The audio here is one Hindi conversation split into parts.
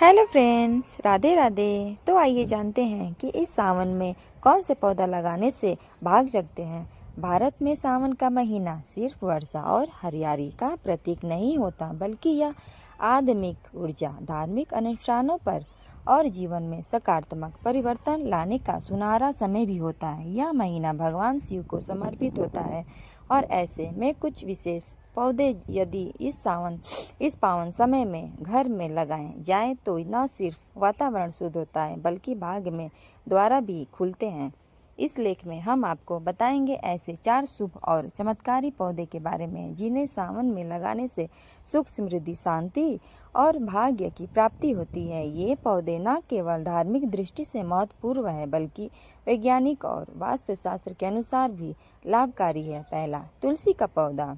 Hello friends, Radhe Radhe. तो आइए जानते हैं कि इस सावन में कौन से पौधा लगाने से भाग सकते हैं। भारत में सावन का महीना सिर्फ वर्षा और हरियाली का प्रतीक नहीं होता, बल्कि यह आध्यात्मिक ऊर्जा, धार्मिक अनुष्ठानों पर और जीवन में सकारात्मक परिवर्तन लाने का सुनहरा समय भी होता है। यह महीना भगवान शिव को समर्पित होता है और ऐसे में कुछ विशेष पौधे यदि इस पावन समय में घर में लगाएं जाएं तो न सिर्फ वातावरण शुद्ध होता है, बल्कि भाग्य में द्वारा भी खुलते हैं। इस लेख में हम आपको बताएंगे ऐसे 4 शुभ और चमत्कारी पौधे के बारे में जिन्हें सावन में लगाने से सुख, समृद्धि, शांति और भाग्य की प्राप्ति होती है। ये पौधे न केवल धार्मिक दृष्टि से महत्वपूर्ण है, बल्कि वैज्ञानिक और वास्तुशास्त्र के अनुसार भी लाभकारी है। पहला, तुलसी का पौधा।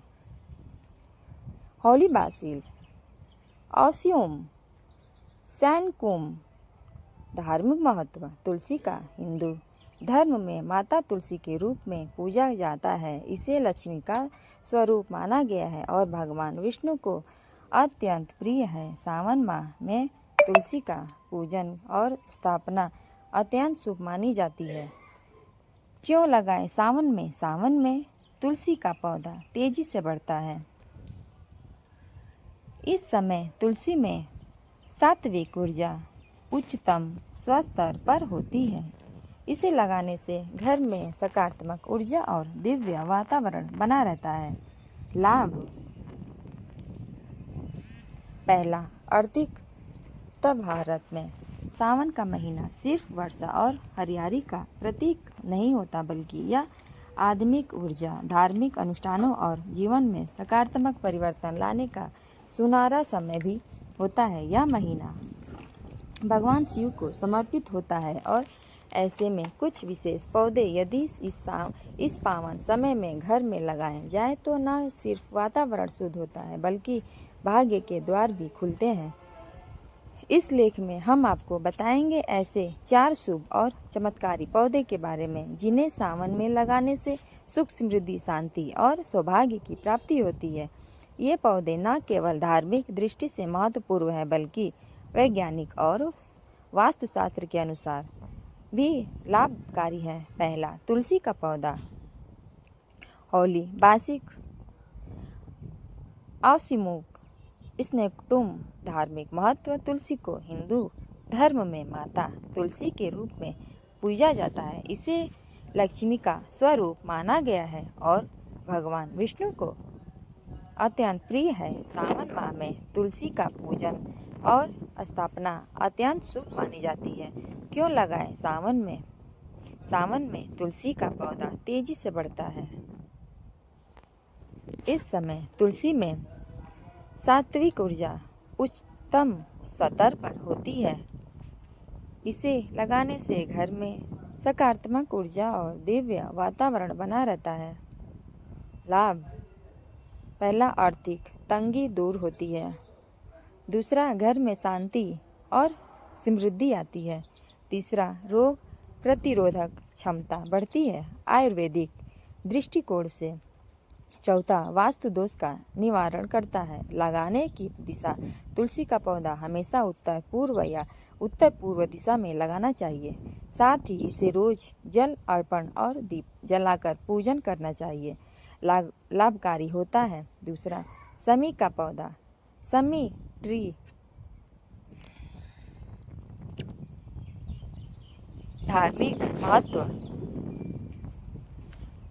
होली बासिल, ऑसियम सैनकुम। धार्मिक महत्व। तुलसी का हिंदू धर्म में माता तुलसी के रूप में पूजा जाता है। इसे लक्ष्मी का स्वरूप माना गया है और भगवान विष्णु को अत्यंत प्रिय है। सावन माह में तुलसी का पूजन और स्थापना अत्यंत शुभ मानी जाती है। क्यों लगाएं सावन में? सावन में तुलसी का पौधा तेजी से बढ़ता है। इस समय तुलसी में सात्विक ऊर्जा उच्चतम स्तर पर होती है। इसे लगाने से घर में सकारात्मक ऊर्जा और दिव्य वातावरण बना रहता है। लाभ। पहला, आर्थिक। तब भारत में सावन का महीना सिर्फ वर्षा और हरियाली का प्रतीक नहीं होता, बल्कि यह आध्यात्मिक ऊर्जा, धार्मिक अनुष्ठानों और जीवन में सकारात्मक परिवर्तन लाने का सुनहरा समय भी होता है। यह महीना भगवान शिव को समर्पित होता है और ऐसे में कुछ विशेष पौधे यदि इस पावन समय में घर में लगाए जाएं तो न सिर्फ वातावरण शुद्ध होता है, बल्कि भाग्य के द्वार भी खुलते हैं। इस लेख में हम आपको बताएंगे ऐसे 4 शुभ और चमत्कारी पौधे के बारे में जिन्हें सावन में लगाने से सुख, समृद्धि, शांति और सौभाग्य की प्राप्ति होती है। ये पौधे न केवल धार्मिक दृष्टि से महत्वपूर्ण है, बल्कि वैज्ञानिक और वास्तुशास्त्र के अनुसार भी लाभकारी है। पहला, तुलसी का पौधा। होली बासिक ऑसिमुक स्नेक्टुम। धार्मिक महत्व। तुलसी को हिंदू धर्म में माता तुलसी के रूप में पूजा जाता है। इसे लक्ष्मी का स्वरूप माना गया है और भगवान विष्णु को अत्यंत प्रिय है। सावन माह में तुलसी का पूजन और स्थापना अत्यंत शुभ मानी जाती है। क्यों लगाएं सावन में? सावन में तुलसी का पौधा तेजी से बढ़ता है। इस समय तुलसी में सात्विक ऊर्जा उच्चतम स्तर पर होती है। इसे लगाने से घर में सकारात्मक ऊर्जा और दिव्य वातावरण बना रहता है। लाभ। पहला, आर्थिक तंगी दूर होती है। दूसरा, घर में शांति और समृद्धि आती है। तीसरा, रोग प्रतिरोधक क्षमता बढ़ती है आयुर्वेदिक दृष्टिकोण से। चौथा, वास्तु दोष का निवारण करता है। लगाने की दिशा। तुलसी का पौधा हमेशा उत्तर पूर्व या उत्तर पूर्व दिशा में लगाना चाहिए। साथ ही इसे रोज जल अर्पण और दीप जलाकर पूजन करना चाहिए। लाभकारी होता है। दूसरा, शमी का पौधा। शमी ट्री धार्मिक महत्व।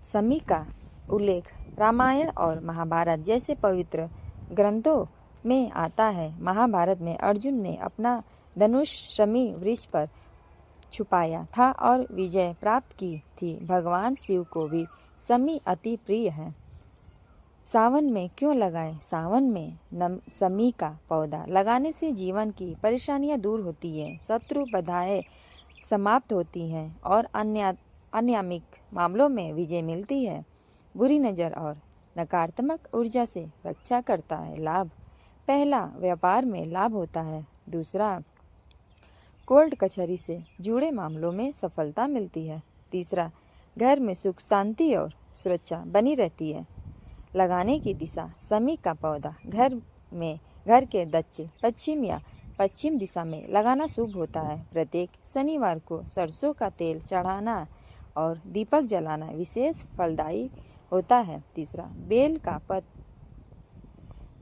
शमी का उल्लेख रामायण और महाभारत जैसे पवित्र ग्रंथों में आता है। महाभारत में अर्जुन ने अपना धनुष शमी वृक्ष पर छुपाया था और विजय प्राप्त की थी। भगवान शिव को भी शमी अति प्रिय है। सावन में क्यों लगाएं? सावन में शमी का पौधा लगाने से जीवन की परेशानियां दूर होती है, शत्रु बाधाएं समाप्त होती हैं और अनियमित मामलों में विजय मिलती है। बुरी नज़र और नकारात्मक ऊर्जा से रक्षा करता है। लाभ। पहला, व्यापार में लाभ होता है। दूसरा, कोर्ट कचहरी से जुड़े मामलों में सफलता मिलती है। तीसरा, घर में सुख, शांति और सुरक्षा बनी रहती है। लगाने की दिशा। शमी का पौधा घर के दक्षिण, पश्चिम या पश्चिम दिशा में लगाना शुभ होता है। प्रत्येक शनिवार को सरसों का तेल चढ़ाना और दीपक जलाना विशेष फलदायी होता है। तीसरा,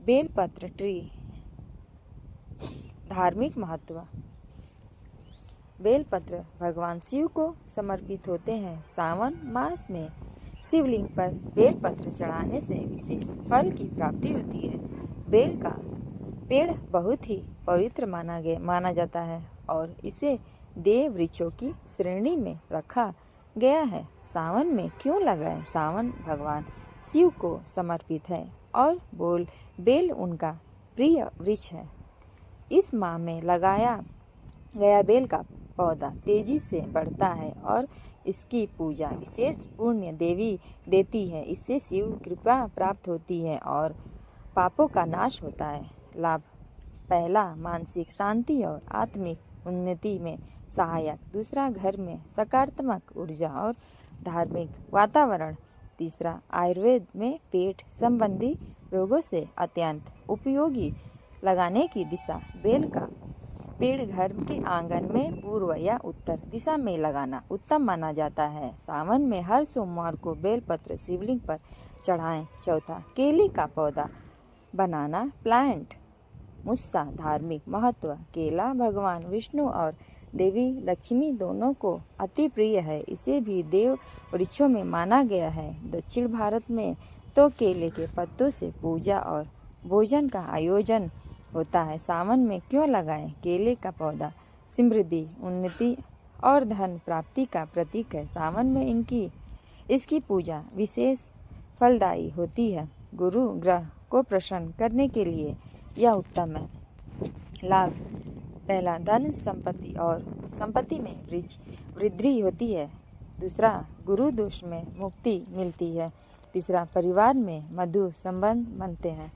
बेलपत्र ट्री धार्मिक महत्व। बेलपत्र भगवान शिव को समर्पित होते हैं। सावन मास में शिवलिंग पर बेलपत्र चढ़ाने से विशेष फल की प्राप्ति होती है। बेल का पेड़ बहुत ही पवित्र माना जाता है और इसे देव वृक्षों की श्रेणी में रखा गया है। सावन में क्यों लगाएं? सावन भगवान शिव को समर्पित है और बेल उनका प्रिय वृक्ष है। इस माह में लगाया गया बेल का पौधा तेजी से बढ़ता है और इसकी पूजा विशेष पुण्य देवी देती है। इससे शिव कृपा प्राप्त होती है और पापों का नाश होता है। लाभ: पहला, मानसिक शांति और आत्मिक उन्नति में सहायक। दूसरा, घर में सकारात्मक ऊर्जा और धार्मिक वातावरण। तीसरा, आयुर्वेद में पेट संबंधी रोगों से अत्यंत उपयोगी। लगाने की दिशा: बेल का पेड़ घर के आंगन में पूर्व या उत्तर दिशा में लगाना उत्तम माना जाता है। सावन में हर सोमवार को बेलपत्र शिवलिंग पर चढ़ाएं। चौथा, केले का पौधा बनाना प्लांट मुस्सा धार्मिक महत्व। केला भगवान विष्णु और देवी लक्ष्मी दोनों को अति प्रिय है। इसे भी देव वृक्षों में माना गया है। दक्षिण भारत में तो केले के पत्तों से पूजा और भोजन का आयोजन होता है। सावन में क्यों लगाएं? केले का पौधा समृद्धि, उन्नति और धन प्राप्ति का प्रतीक है। सावन में इसकी पूजा विशेष फलदायी होती है। गुरु ग्रह को प्रसन्न करने के लिए यह उत्तम है। लाभ: पहला, धन संपत्ति और संपत्ति में वृद्धि होती है। दूसरा, गुरु दोष में मुक्ति मिलती है। तीसरा, परिवार में मधुर संबंध बनते हैं।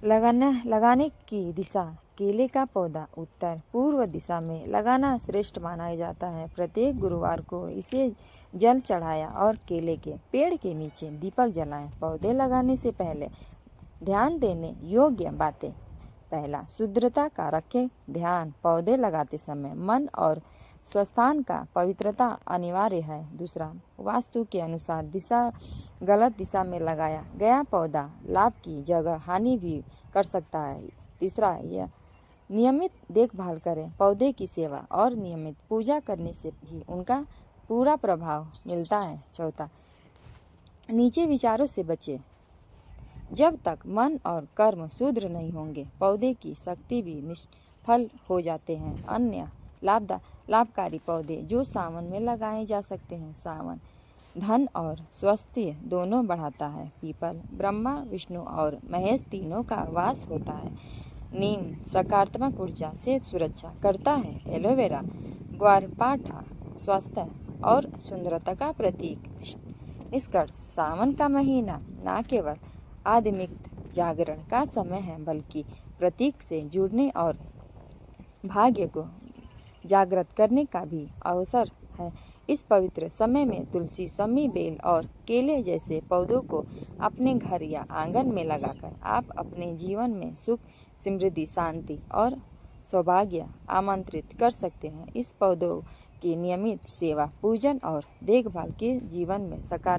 लगाने की दिशा: केले का पौधा उत्तर पूर्व दिशा में लगाना श्रेष्ठ माना जाता है। प्रत्येक गुरुवार को इसे जल चढ़ाया और केले के पेड़ के नीचे दीपक जलाएं। पौधे लगाने से पहले ध्यान देने योग्य बातें: पहला, शुद्धता का रखें ध्यान। पौधे लगाते समय मन और स्वस्थान का पवित्रता अनिवार्य है। दूसरा, वास्तु के अनुसार गलत दिशा में लगाया गया पौधा लाभ की जगह हानि भी कर सकता है। तीसरा, यह नियमित देखभाल करें। पौधे की सेवा और नियमित पूजा करने से भी उनका पूरा प्रभाव मिलता है। चौथा, नीचे विचारों से बचें। जब तक मन और कर्म शुद्ध नहीं होंगे पौधे की शक्ति भी निष्फल हो जाते हैं। अन्य लाभकारी पौधे जो सावन में लगाए जा सकते हैं। सावन धन और स्वास्थ्य दोनों बढ़ाता है। पीपल ब्रह्मा विष्णु और महेश तीनों का वास होता है। नीम सकारात्मक ऊर्जा से सुरक्षा करता है। एलोवेरा ग्वारपाठा स्वास्थ्य और सुंदरता का प्रतीक। निष्कर्ष: सावन का महीना न केवल आध्यात्मिक जागरण का समय है बल्कि प्रतीक से जुड़ने और भाग्य को जागृत करने का भी अवसर है। इस पवित्र समय में तुलसी, शमी, बेल और केले जैसे पौधों को अपने घर या आंगन में लगाकर आप अपने जीवन में सुख, समृद्धि, शांति और सौभाग्य आमंत्रित कर सकते हैं। इस पौधों की नियमित सेवा, पूजन और देखभाल के जीवन में सकारात्मक